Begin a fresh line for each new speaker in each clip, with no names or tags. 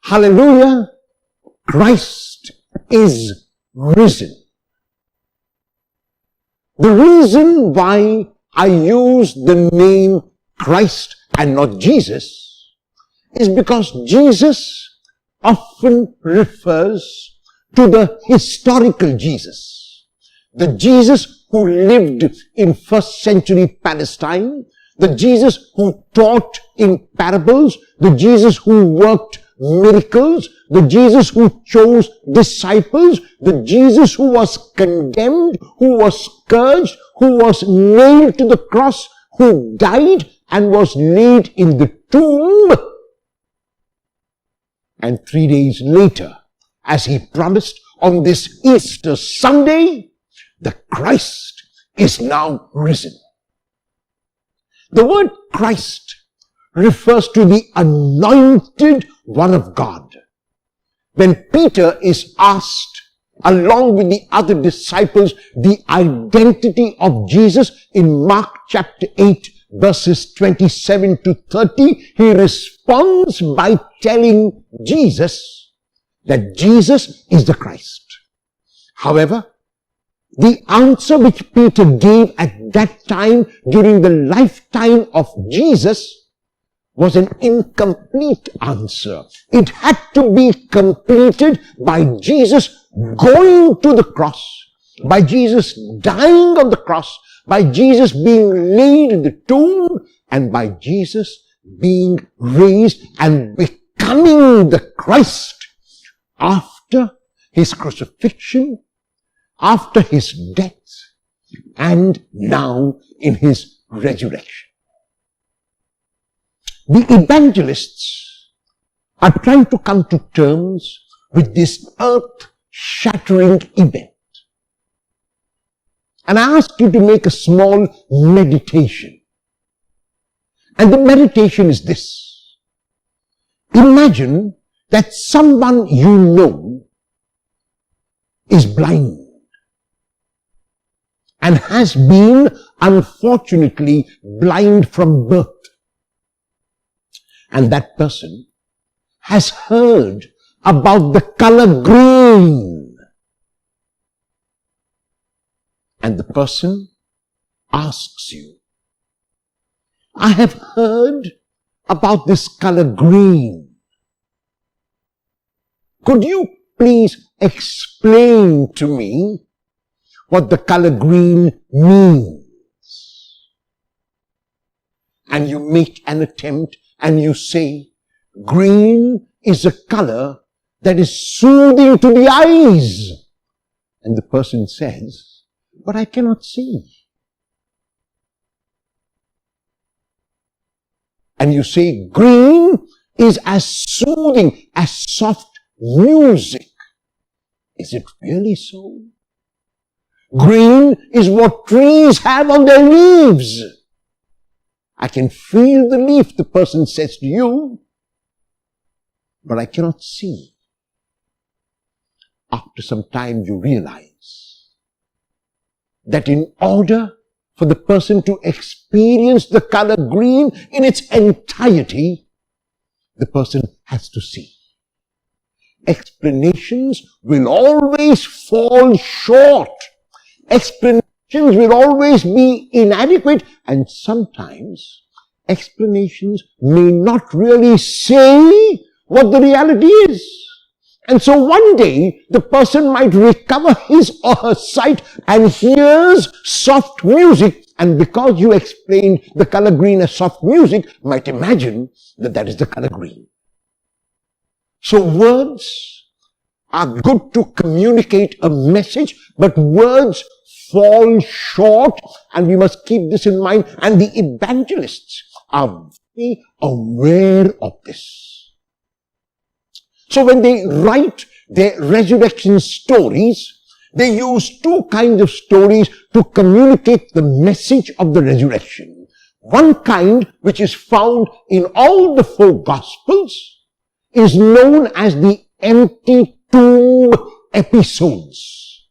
Hallelujah! Christ is risen. The reason why I use the name Christ and not Jesus is because Jesus often refers to the historical Jesus. The Jesus who lived in first century Palestine, the Jesus who taught in parables, the Jesus who worked miracles, the Jesus who chose disciples, the Jesus who was condemned, who was scourged, who was nailed to the cross, who died and was laid in the tomb. And 3 days later, as he promised on this Easter Sunday, the Christ is now risen. The word Christ refers to the anointed one of God. When Peter is asked, along with the other disciples, the identity of Jesus in Mark chapter 8, verses 27 to 30, he responds by telling Jesus that Jesus is the Christ. However, the answer which Peter gave at that time during the lifetime of Jesus was an incomplete answer. It had to be completed by Jesus going to the cross, by Jesus dying on the cross, by Jesus being laid in the tomb, and by Jesus being raised and becoming the Christ after his crucifixion, after his death, and now in his resurrection. The evangelists are trying to come to terms with this earth-shattering event. And I ask you to make a small meditation. And the meditation is this. Imagine that someone you know is blind and has been, unfortunately, blind from birth. And that person has heard about the color green. And the person asks you, I have heard about this color green. Could you please explain to me what the color green means? And you make an attempt and you say, green is a color that is soothing to the eyes. And the person says, but I cannot see. And you say, green is as soothing as soft music. Is it really so? Green is what trees have on their leaves. I can feel the leaf, the person says to you, but I cannot see. After some time you realize that in order for the person to experience the color green in its entirety, the person has to see. Explanations will always fall short. Explanations will always be inadequate, and sometimes explanations may not really say what the reality is. And so one day the person might recover his or her sight and hears soft music, and because you explained the color green as soft music, might imagine that that is the color green. So words are good to communicate a message, but words fall short, and we must keep this in mind, and the evangelists are very aware of this. So when they write their resurrection stories, they use two kinds of stories to communicate the message of the resurrection. One kind, which is found in all the four Gospels, is known as the empty tomb episodes.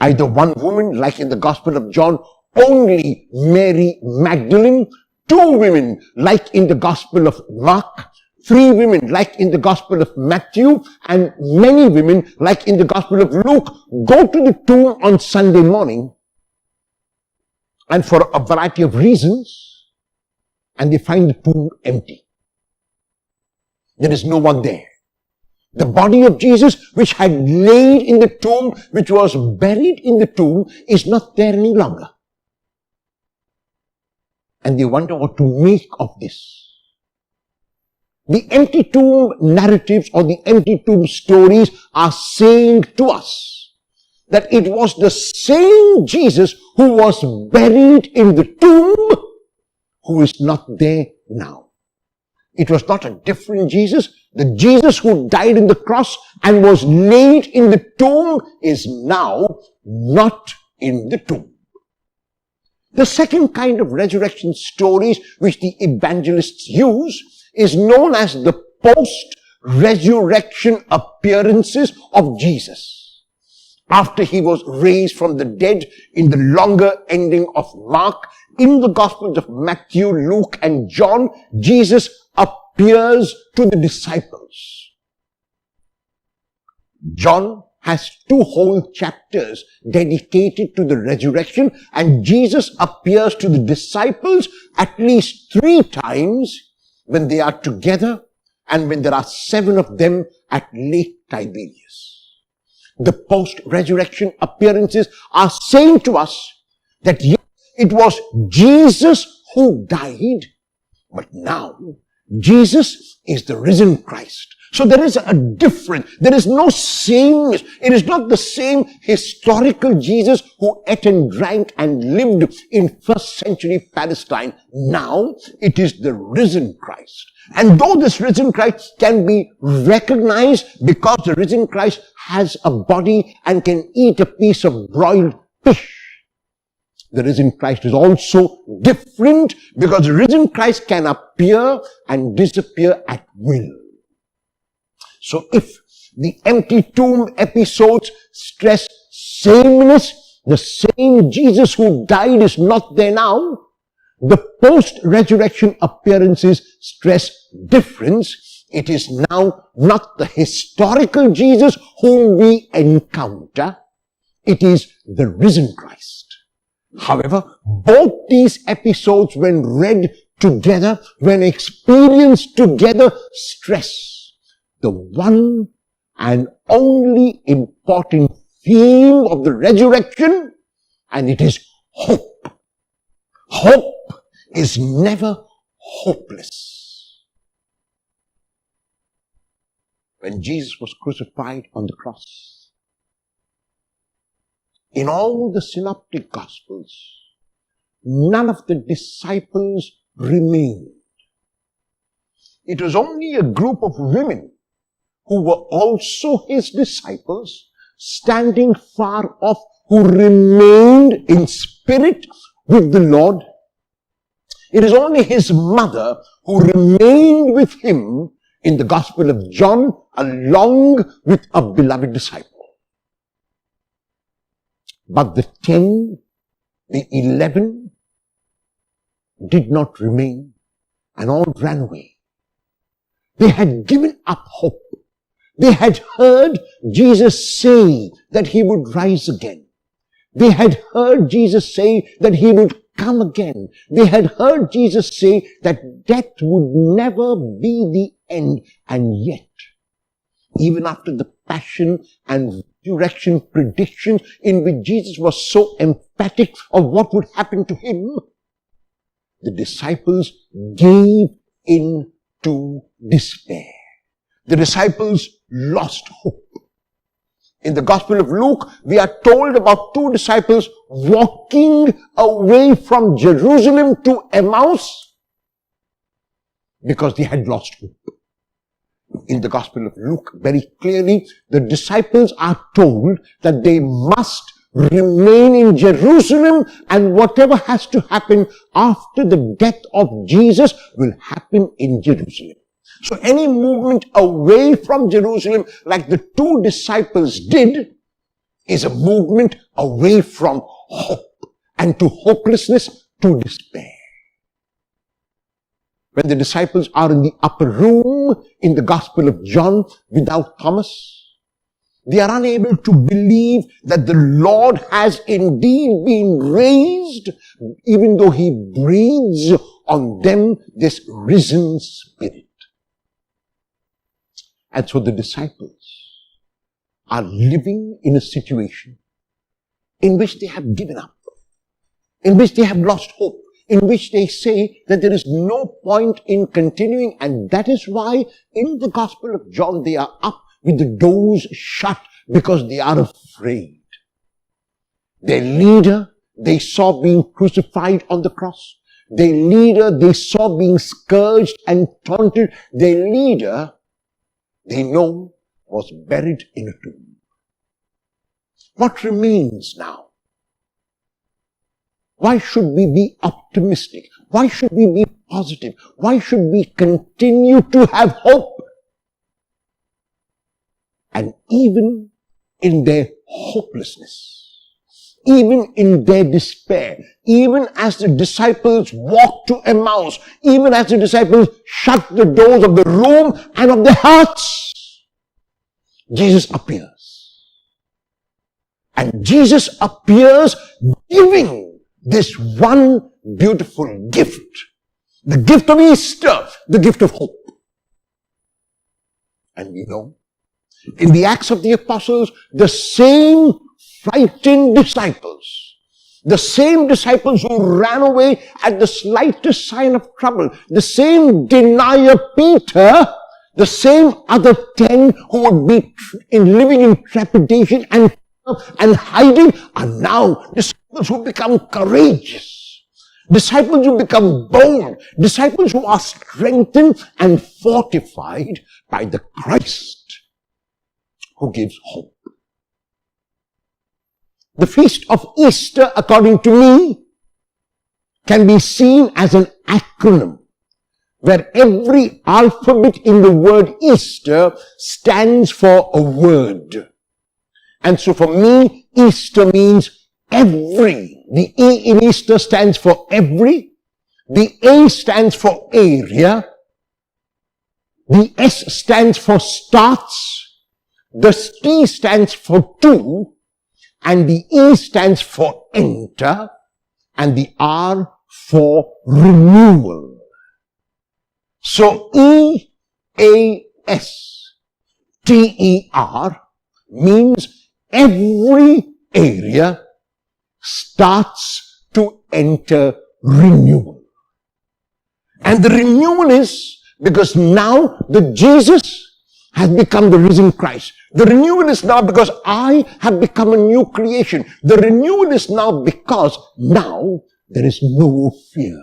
Either one woman, like in the Gospel of John, only Mary Magdalene, two women, like in the Gospel of Mark, 3 women like in the Gospel of Matthew and many women like in the Gospel of Luke go to the tomb on Sunday morning, and for a variety of reasons, and they find the tomb empty. There is no one there. The body of Jesus, which had laid in the tomb, which was buried in the tomb, is not there any longer. And they wonder what to make of this. The empty tomb narratives or the empty tomb stories are saying to us that it was the same Jesus who was buried in the tomb who is not there now. It was not a different Jesus. The Jesus who died on the cross and was laid in the tomb is now not in the tomb. The second kind of resurrection stories which the evangelists use is known as the post-resurrection appearances of Jesus. After he was raised from the dead in the longer ending of Mark, in the Gospels of Matthew, Luke, and John, Jesus appears to the disciples. John has 2 whole chapters dedicated to the resurrection, and Jesus appears to the disciples at least 3 times when they are together and when there are 7 of them at Lake Tiberias. The post-resurrection appearances are saying to us that yes, it was Jesus who died, but now Jesus is the risen Christ. So there is a difference. There is no sameness. It is not the same historical Jesus who ate and drank and lived in 1st century Palestine. Now it is the risen Christ. And though this risen Christ can be recognized because the risen Christ has a body and can eat a piece of broiled fish, the risen Christ is also different because the risen Christ can appear and disappear at will. So if the empty tomb episodes stress sameness, the same Jesus who died is not there now, the post-resurrection appearances stress difference. It is now not the historical Jesus whom we encounter. It is the risen Christ. However, both these episodes, when read together, when experienced together, stress the one and only important theme of the resurrection, and it is hope. Hope is never hopeless. When Jesus was crucified on the cross, in all the synoptic gospels, none of the disciples remained. It was only a group of women who were also his disciples, standing far off, who remained in spirit with the Lord. It is only his mother who remained with him in the Gospel of John, along with a beloved disciple. But the 10, the 11 did not remain and all ran away. They had given up hope. They had heard Jesus say that he would rise again. They had heard Jesus say that he would come again. They had heard Jesus say that death would never be the end. And yet, even after the passion and resurrection predictions in which Jesus was so emphatic of what would happen to him, the disciples gave in to despair. The disciples lost hope. In the Gospel of Luke, we are told about 2 disciples walking away from Jerusalem to Emmaus because they had lost hope. In the Gospel of Luke, very clearly, the disciples are told that they must remain in Jerusalem, and whatever has to happen after the death of Jesus will happen in Jerusalem. So any movement away from Jerusalem, like the 2 disciples did, is a movement away from hope, and to hopelessness, to despair. when the disciples are in the upper room in the Gospel of John without Thomas, they are unable to believe that the Lord has indeed been raised, even though he breathes on them this risen Spirit. And so the disciples are living in a situation in which they have given up, in which they have lost hope, in which they say that there is no point in continuing, and that is why in the Gospel of John they are up with the doors shut because they are afraid. Their leader they saw being crucified on the cross. Their leader they saw being scourged and taunted. Their leader they know was buried in a tomb. What remains now? Why should we be optimistic? Why should we be positive? Why should we continue to have hope? And even in their hopelessness, even in their despair, even as the disciples walked to Emmaus, even as the disciples shut the doors of the room and of their hearts, Jesus appears. And Jesus appears giving this one beautiful gift. The gift of Easter, the gift of hope. And we know, in the Acts of the Apostles, the same frightened disciples, the same disciples who ran away at the slightest sign of trouble, the same denier Peter, the same other 10 who would be living in trepidation and hiding, are now disciples who become courageous, disciples who become bold, disciples who are strengthened and fortified by the Christ who gives hope. The feast of Easter, according to me, can be seen as an acronym where every alphabet in the word Easter stands for a word. And so for me, Easter means every. The E in Easter stands for every. The A stands for area. The S stands for starts. The T stands for to, and the E stands for enter, and the R for renewal. So EASTER means every area starts to enter renewal. And the renewal is because now the Jesus has become the risen Christ. The renewal is now because I have become a new creation. The renewal is now because now there is no more fear.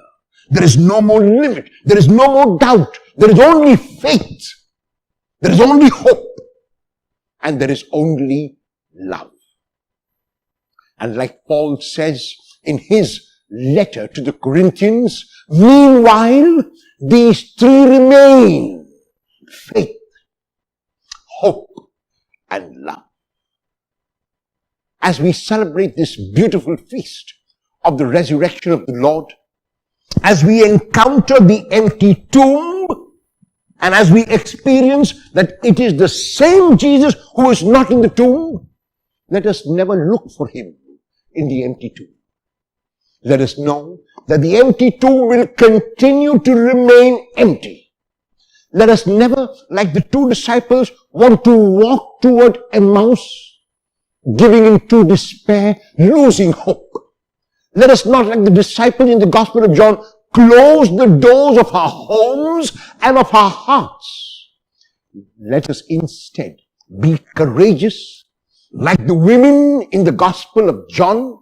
There is no more limit. There is no more doubt. There is only faith. There is only hope. And there is only love. And like Paul says in his letter to the Corinthians, meanwhile, these three remain: faith, hope, and love. As we celebrate this beautiful feast of the resurrection of the Lord, as we encounter the empty tomb, and as we experience that it is the same Jesus who is not in the tomb, let us never look for him in the empty tomb. Let us know that the empty tomb will continue to remain empty. Let us never, like the two disciples, want to walk toward Emmaus, giving into despair, losing hope. Let us not, like the disciples in the Gospel of John, close the doors of our homes and of our hearts. Let us instead be courageous, like the women in the Gospel of John,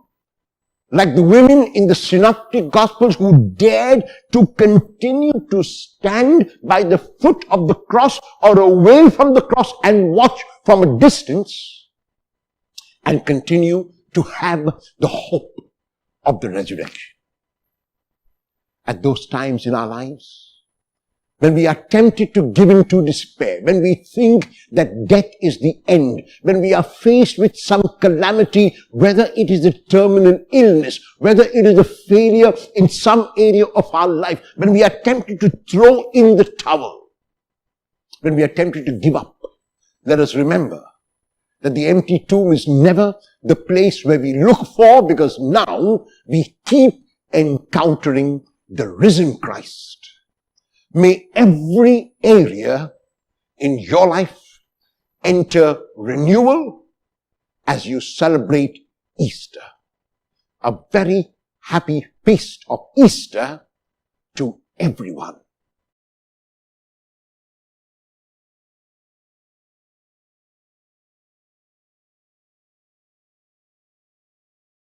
like the women in the Synoptic Gospels who dared to continue to stand by the foot of the cross or away from the cross and watch from a distance and continue to have the hope of the resurrection. At those times in our lives, when we are tempted to give in to despair, when we think that death is the end, when we are faced with some calamity, whether it is a terminal illness, whether it is a failure in some area of our life, when we are tempted to throw in the towel, when we are tempted to give up, let us remember that the empty tomb is never the place where we look for, because now we keep encountering the risen Christ. May every area in your life enter renewal as you celebrate Easter. A very happy feast of Easter to everyone.